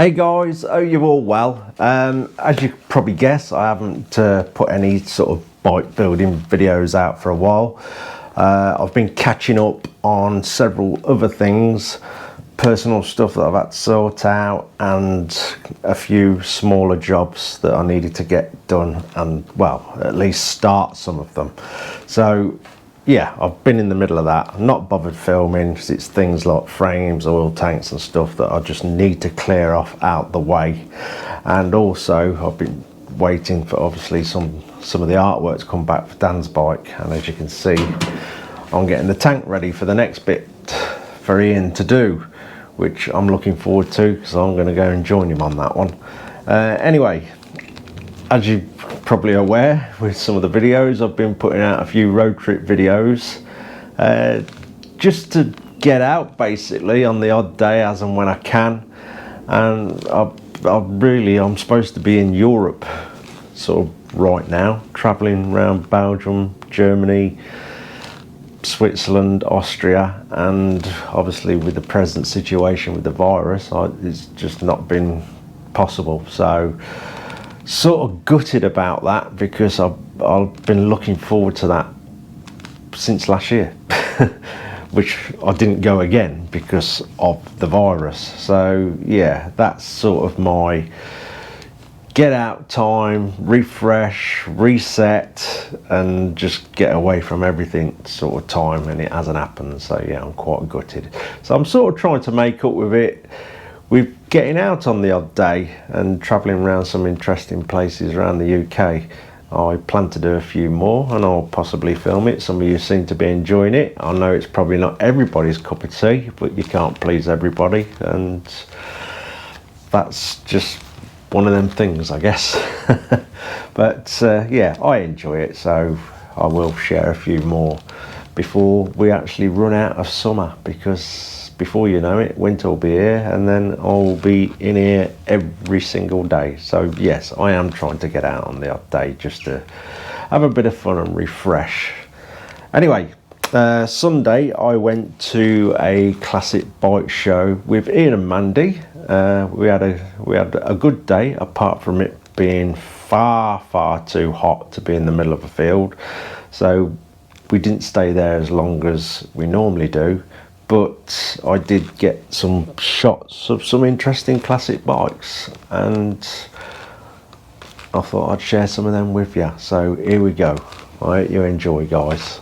Hey guys, hope you're all well. As you probably guess, I haven't put any sort of bike building videos out for a while. I've been catching up on several other things, personal stuff that I've had to sort out, and a few smaller jobs that I needed to get done and, well, at least start some of them. So yeah, I've been in the middle of that. I'm not bothered filming because it's things like frames, oil tanks and stuff that I just need to clear off out the way. And also I've been waiting for obviously some of the artwork to come back for Dan's bike, and as you can see I'm getting the tank ready for the next bit for Ian to do, which I'm looking forward to because I'm going to go and join him on that one. Anyway, as you're probably aware with some of the videos, I've been putting out a few road trip videos just to get out basically on the odd day as and when I can. And I'm supposed to be in Europe sort of right now, traveling around Belgium, Germany, Switzerland, Austria, and obviously with the present situation with the virus, it's just not been possible. So sort of gutted about that because I've been looking forward to that since last year which I didn't go again because of the virus. So yeah, that's sort of my get out time, refresh, reset, and just get away from everything sort of time, and it hasn't happened. So yeah, I'm quite gutted. So I'm sort of trying to make up with it with getting out on the odd day and travelling around some interesting places around the UK. I plan to do a few more and I'll possibly film it. Some of you seem to be enjoying it. I know it's probably not everybody's cup of tea, but you can't please everybody, and that's just one of them things, I guess. But yeah, I enjoy it, so I will share a few more before we actually run out of summer, because before you know it, winter will be here, and then I'll be in here every single day. So yes, I am trying to get out on the odd day just to have a bit of fun and refresh. Anyway, Sunday I went to a classic bike show with Ian and Mandy. We had a good day, apart from it being far too hot to be in the middle of a field. So we didn't stay there as long as we normally do, but I did get some shots of some interesting classic bikes, and I thought I'd share some of them with you. So here we go. I hope you enjoy, guys.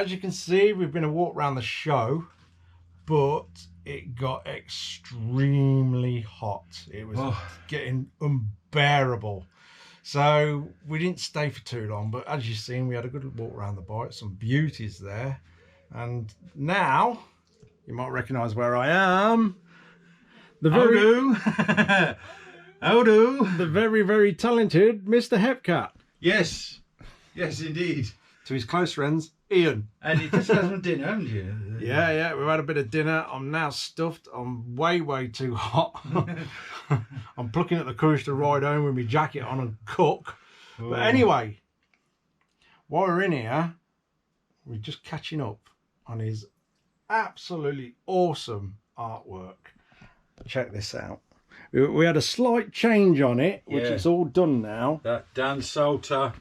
as you can see, we've been a walk around the show, but it got extremely hot. It was getting unbearable. So we didn't stay for too long, but as you've seen, we had a good walk around the bike, some beauties there. And now, you might recognise where I am. The very, very talented Mr. Hepcat. Yes, yes indeed. To his close friends, Ian. And you just had some dinner, haven't you? Yeah, we've had a bit of dinner. I'm now stuffed. I'm way too hot. I'm plucking at the courage to ride home with my jacket on and cook. Ooh. But anyway, while we're in here, we're just catching up on his absolutely awesome artwork. Check this out. We had a slight change on it, which is all done now. That Dan Salter.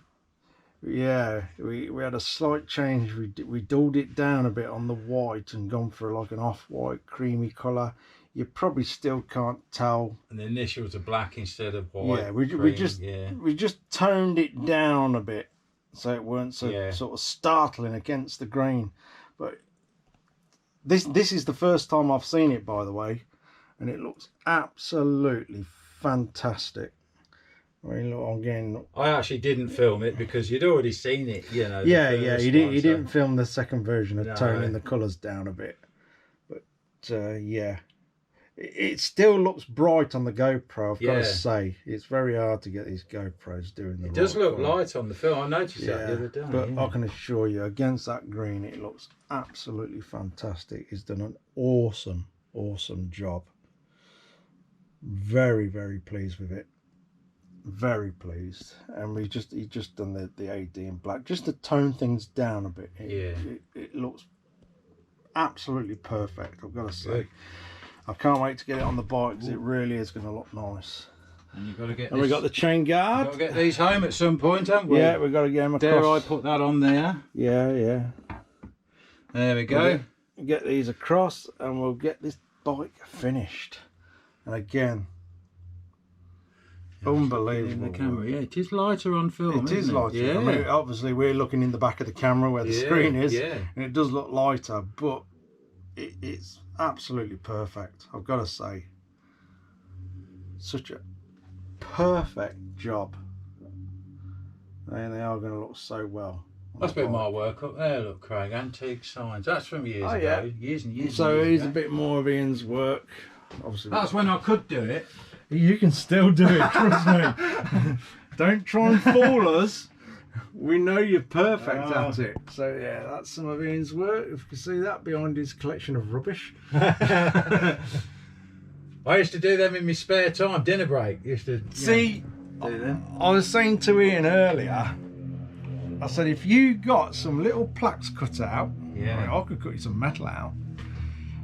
Yeah, we had a slight change. We dulled it down a bit on the white and gone for like an off-white creamy colour. You probably still can't tell. And the initials are black instead of white. Yeah, we just toned it down a bit so it weren't so sort of startling against the grain. But this is the first time I've seen it, by the way, and it looks absolutely fantastic. I mean, look, again, I actually didn't film it because you'd already seen it, you know. He didn't film the second version of toning the colours down a bit, but it still looks bright on the GoPro. I've got to say, it's very hard to get these GoPros doing the. It does look light on the film. I noticed that the other day. But I can assure you, against that green, it looks absolutely fantastic. He's done an awesome job. Very, very pleased with it. Very pleased. And he just done the AD in black just to tone things down a bit. It looks absolutely perfect, I've got to say. Good. I can't wait to get it on the bike because it really is going to look nice. And you've got to get. And we got the chain guard. We've got to get these home at some point, haven't we? Yeah, we've got to get them across. Dare I put that on there? Yeah. There we go. We'll get these across and we'll get this bike finished. And again, unbelievable. In the camera, it is lighter on film. It is lighter. Yeah. I mean, obviously, we're looking in the back of the camera where the screen is, and it does look lighter, but it's absolutely perfect. I've got to say, such a perfect job. And they are going to look so well. That's been my work up there. Look, Craig, antique signs. That's from years ago. Years and years. So it is a bit more of Ian's work. Obviously, that's when I could do it. You can still do it, trust me. Don't try and fool us. We know you're perfect at it. So yeah, that's some of Ian's work. If you can see that behind his collection of rubbish. I used to do them in my spare time, dinner break. Used to do them. I was saying to Ian earlier, I said if you got some little plaques cut out, I could cut you some metal out,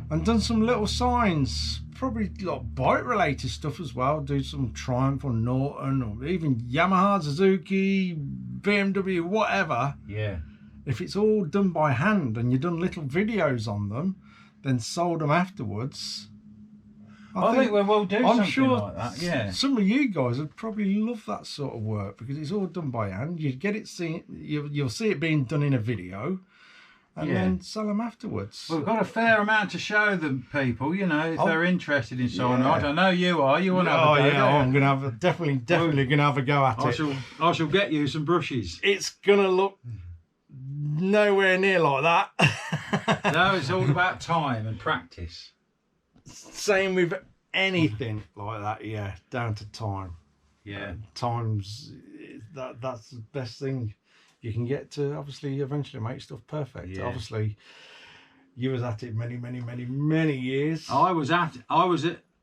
and done some little signs, probably like bike related stuff as well, do some Triumph or Norton or even Yamaha, Suzuki, BMW, whatever. If it's all done by hand and you've done little videos on them, then sold them afterwards, I think we'll do something like that. Some of you guys would probably love that sort of work because it's all done by hand. You get it seen, you'll see it being done in a video, and then sell them afterwards. We've got a fair amount to show them people, you know, if they're interested in someone. I don't know, you are. You want to have a go? I'm going to have definitely going to have a go at it. I shall get you some brushes. It's going to look nowhere near like that. No, it's all about time and practice. Same with anything like that, down to time. Time's that's the best thing you can get to obviously eventually make stuff perfect. Obviously you was at it many years. I was at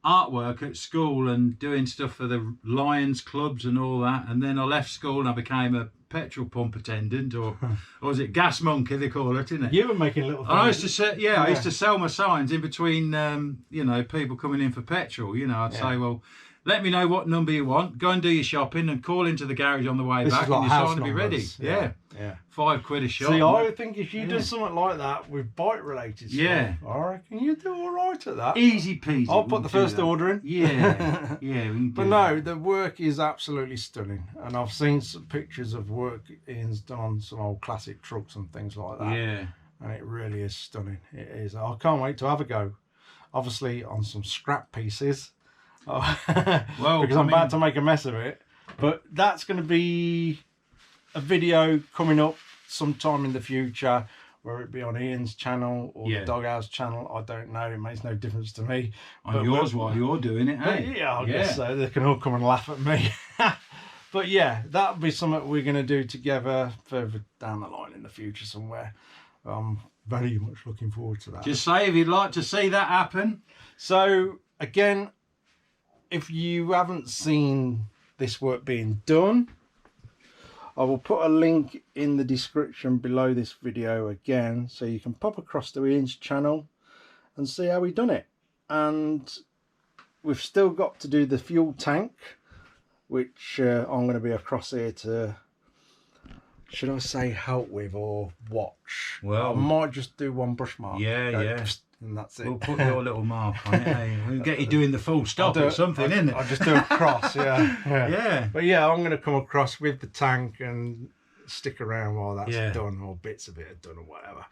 artwork at school and doing stuff for the Lions clubs and all that, and then I left school and I became a petrol pump attendant, or was it gas monkey they call it, isn't it? You were making little things. I used to say, I used to sell my signs in between people coming in for petrol. I'd say, well, let me know what number you want, go and do your shopping and call into the garage on the way back, and your sign will be ready. Yeah. £5 a shot. See, I think if you do something like that with bike related stuff, I reckon you do all right at that. Easy peasy. I'll put the first order in. But no, the work is absolutely stunning, and I've seen some pictures of work Ian's done on some old classic trucks and things like that. and it really is stunning. It is. I can't wait to have a go. Obviously on some scrap pieces, well, because I'm about to make a mess of it. But that's going to be a video coming up sometime in the future, whether it be on Ian's channel or the Doghouse channel. I don't know. It makes no difference to me. On yours while you're doing it, hey? Yeah, I guess so. They can all come and laugh at me. But yeah, that'll be something we're going to do together further down the line in the future somewhere. I'm very much looking forward to that. Just say if you'd like to see that happen. So again, if you haven't seen this work being done, I will put a link in the description below this video again, so you can pop across to Ian's channel and see how we done it. And we've still got to do the fuel tank, which I'm going to be across here to, should I say help with or watch? Well, I might just do one brush mark. Yeah. And that's it. We'll put your little mark on it. Hey? We'll get you doing the full stop or something, isn't it? I'll just do a cross, yeah. Yeah. But yeah, I'm going to come across with the tank and stick around while that's Yeah. done, or bits of it are done or whatever.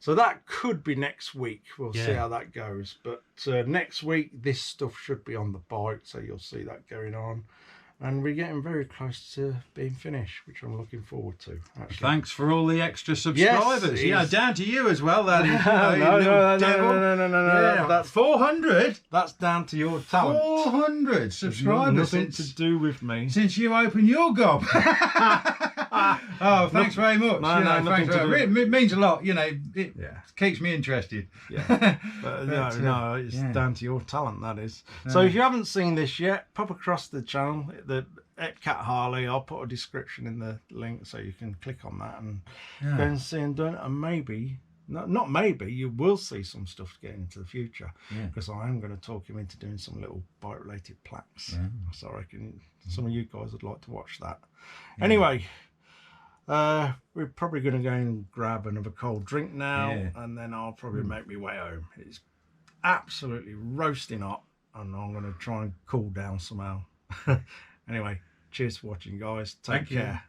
So that could be next week. We'll see how that goes. But next week, this stuff should be on the bike, so you'll see that going on. And we're getting very close to being finished, which I'm looking forward to, actually. Thanks for all the extra subscribers. Yes, down to you as well. That is, No, Yeah, that's 400. That's down to your talent. 400 subscribers. Nothing to do with me. Since you opened your gob. Oh, thanks very much. Nothing to do. It means a lot. It keeps me interested. Yeah. But no, it's down to your talent, that is. So if you haven't seen this yet, pop across the channel, the Epcat Harley. I'll put a description in the link so you can click on that and go and see and do it. And maybe, not maybe, you will see some stuff getting into the future, because I am going to talk him into doing some little bike related plaques. So I reckon some of you guys would like to watch that. Anyway, we're probably going to go and grab another cold drink now, and then I'll probably make my way home. It's absolutely roasting hot, and I'm going to try and cool down somehow. Anyway, cheers for watching, guys. Take care.